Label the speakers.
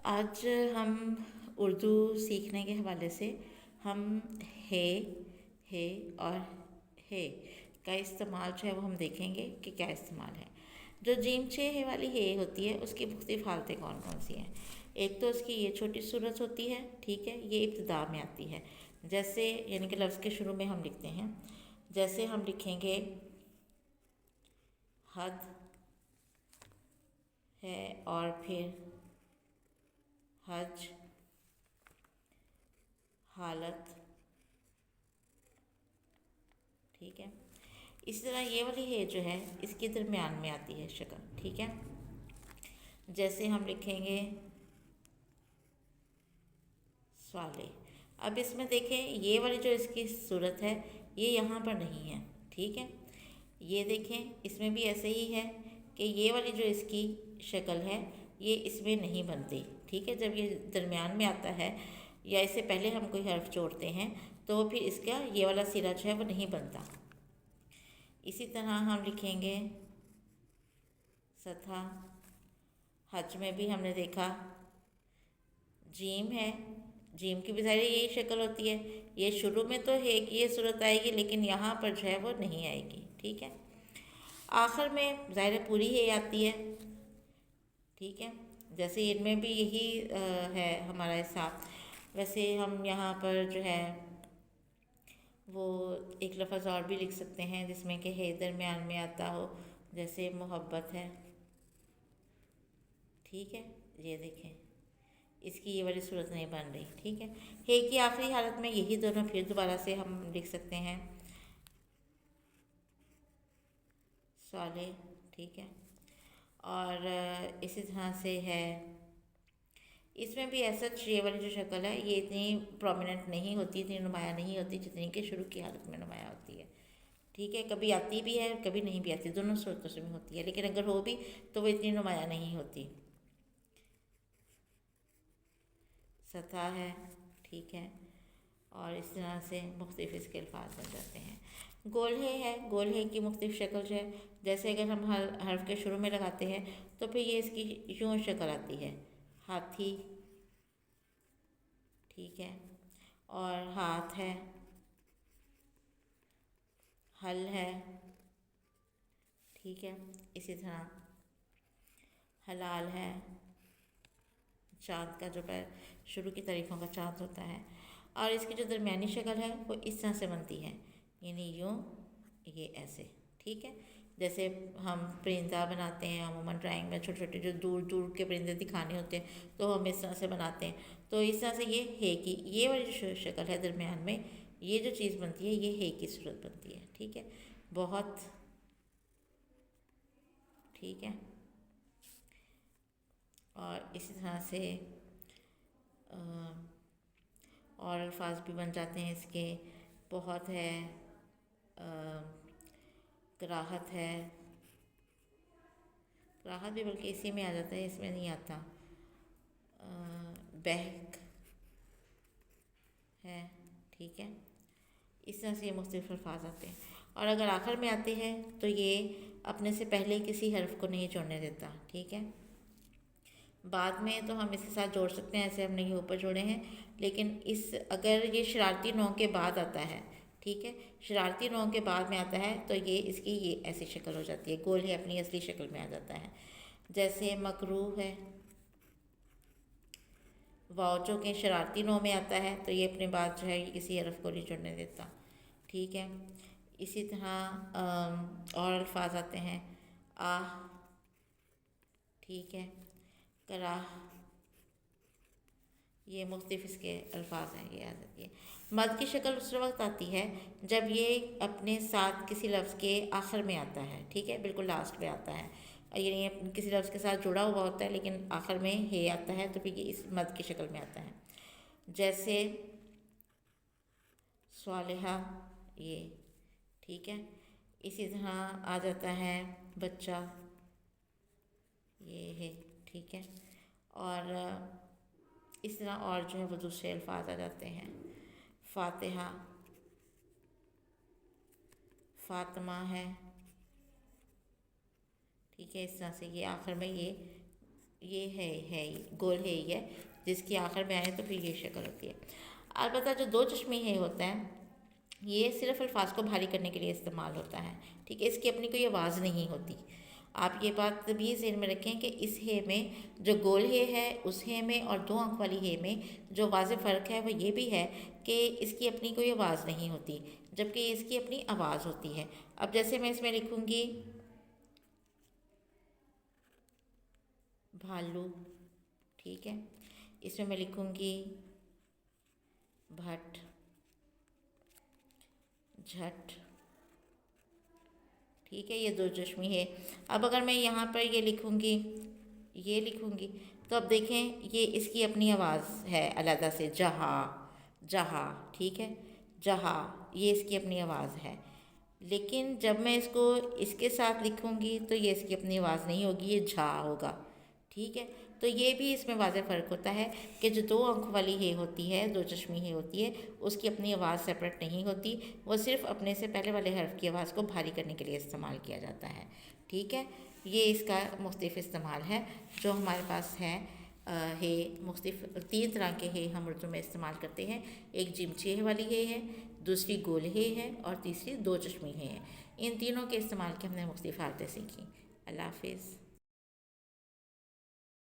Speaker 1: आज हम उर्दू सीखने के हवाले से हम हे और हे का इस्तेमाल जो है वो हम देखेंगे कि क्या इस्तेमाल है। जो जीम छः हे वाली हे होती है उसकी मुख्तलिफ हालतें कौन कौन सी हैं। एक तो उसकी ये छोटी सूरत होती है, ठीक है, ये इब्तिदा में आती है। जैसे यानी कि लफ्ज़ के शुरू में हम लिखते हैं, जैसे हम लिखेंगे हद है और फिर हज, हालत, ठीक है। इसी तरह ये वाली है जो है इसके दरमियान में आती है शक्ल, ठीक है। जैसे हम लिखेंगे स्वाले। अब इसमें देखें ये वाली जो इसकी सूरत है ये यहाँ पर नहीं है, ठीक है। ये देखें इसमें भी ऐसे ही है कि ये वाली जो इसकी शक्ल है ये इसमें नहीं बनती, ठीक है। जब ये दरमियान में आता है या इससे पहले हम कोई हर्फ जोड़ते हैं तो फिर इसका ये वाला सिरा जो है वो नहीं बनता। इसी तरह हम लिखेंगे सथा। हज में भी हमने देखा जीम है, जीम की भी सारी यही शक्ल होती है। ये शुरू में तो है कि ये सूरत आएगी लेकिन यहाँ पर जो है वो नहीं आएगी, ठीक है। आखिर में ज़ाहिर पूरी है आती है, ठीक है। जैसे इनमें भी यही है हमारा हिसाब। वैसे हम यहाँ पर जो है वो एक लफ्ज़ और भी लिख सकते हैं जिसमें कि है दरमियान में आता हो, जैसे मोहब्बत है, ठीक है। ये देखें इसकी ये वाली सूरत नहीं बन रही, ठीक है। हे की आखिरी हालत में यही दोनों फिर दोबारा से हम लिख सकते हैं साले, ठीक है। और इसी तरह से है इसमें भी ऐसा ये वाली जो शक्ल है ये इतनी प्रोमिनेंट नहीं होती, इतनी नुमाया नहीं होती जितनी कि शुरू की हालत में नुमाया होती है, ठीक है। कभी आती भी है कभी नहीं भी आती, दोनों सूरतों से में होती है, लेकिन अगर हो भी तो वो इतनी नुमाया नहीं होती। सतह है, ठीक है। और इस तरह से मुख्तलिफ इसके अल्फाज बन जाते हैं। गोल्हे है, गोल्हे की मुख्तलिफ शक्ल जो है, जैसे अगर हम हर्फ के शुरू में लगाते हैं तो फिर ये इसकी यूँ शक्ल आती है हाथी, ठीक है। और हाथ है, हल है, ठीक है। इसी तरह हलाल है, चाँद का जो शुरू की तारीखों का चाँद होता है। और इसकी जो दरमियानी शक्ल है वो इस तरह से बनती है, यानी यूँ, ये ऐसे, ठीक है। जैसे हम परिंदा बनाते हैं अमूमन ड्राइंग में, छोटे छोटे जो दूर दूर के परिंदे दिखाने होते हैं तो हम इस तरह से बनाते हैं। तो इस तरह से ये है की ये वाली जो शक्ल है दरमियान में ये जो चीज़ बनती है ये है की सूरत बनती है, ठीक है। बहुत, ठीक है। और इसी तरह से और अल्फाज भी बन जाते हैं इसके, बहुत है, कराहत है, कराहत भी बल्कि इसी में आ जाता है, इसमें नहीं आता। बहक है, ठीक है। इस तरह से ये मुख्तलिफ अल्फाज आते हैं। और अगर आखिर में आते हैं तो ये अपने से पहले किसी हर्फ को नहीं जोड़ने देता, ठीक है। बाद में तो हम इसके साथ जोड़ सकते हैं, ऐसे हमने ये ऊपर जोड़े हैं, लेकिन इस अगर ये शरारती नौ के बाद आता है, ठीक है, शरारती नौ के बाद में आता है तो ये इसकी ये ऐसी शक्ल हो जाती है, गोल है अपनी असली शक्ल में आ जाता है। जैसे मकरूह है, वाउचों के शरारती नौ में आता है तो ये अपने बाद जो है ये किसी हरफ को नहीं जोड़ने देता, ठीक है। इसी तरह और अल्फाज आते हैं आह, ठीक है, कराह, ये मुख्तलिफ इसके अल्फाज हैं, ये आ जाती है। मद की शक्ल उस वक्त आती है जब ये अपने साथ किसी लफ्ज़ के आखिर में आता है, ठीक है, बिल्कुल लास्ट में आता है, यानी किसी लफ्ज़ के साथ जुड़ा हुआ होता है लेकिन आखिर में हे आता है तो फिर ये इस मद की शक्ल में आता है। जैसे स्वालिहा, ये, ठीक है। इसी तरह आ जाता है बच्चा, ये है, ठीक है। और इस तरह और जो है वो दूसरे अल्फाज आ जाते हैं, फातिहा, फातिमा है, ठीक है। इस तरह से ये आखिर में ये है गोल है ही है, जिसकी आखिर में आए तो फिर ये शक्ल होती है। अलबत्ता जो दो चश्मी है होता है, ये सिर्फ अल्फाज को भारी करने के लिए इस्तेमाल होता है, ठीक है। इसकी अपनी कोई आवाज़ नहीं होती। आप ये बात भी ज़हन में रखें कि इस हे में जो गोल हे है उस हे में और दो आंख वाली हे में जो वाज़ेह फ़र्क है वो ये भी है कि इसकी अपनी कोई आवाज़ नहीं होती, जबकि इसकी अपनी आवाज़ होती है। अब जैसे मैं इसमें लिखूँगी भालू, ठीक है, इसमें मैं लिखूँगी भट, झट, ठीक है, ये दो चश्मी है। अब अगर मैं यहाँ पर ये लिखूँगी, ये लिखूँगी, तो अब देखें ये इसकी अपनी आवाज़ है अलग से, जहाँ, जहाँ, ठीक है, जहाँ, ये इसकी अपनी आवाज़ है। लेकिन जब मैं इसको इसके साथ लिखूँगी तो ये इसकी अपनी आवाज़ नहीं होगी, ये झा होगा, ठीक है। तो ये भी इसमें वाज़ेह फ़र्क होता है कि जो दो आंख वाली हे होती है, दो चश्मी हे होती है, उसकी अपनी आवाज़ सेपरेट नहीं होती, वो सिर्फ अपने से पहले वाले हर्फ की आवाज़ को भारी करने के लिए इस्तेमाल किया जाता है, ठीक है। ये इसका मुख्तलिफ इस्तेमाल है जो हमारे पास है। हे मुख्तलिफ तीन तरह के हे हम उर्दू में इस्तेमाल करते हैं। एक जिमची हे वाली हे है, दूसरी गोल हे है और तीसरी दो चश्मी हे है। इन तीनों के इस्तेमाल की हमने मुख्तलिफ हालतें सीखी। अल्लाह हाफिज़।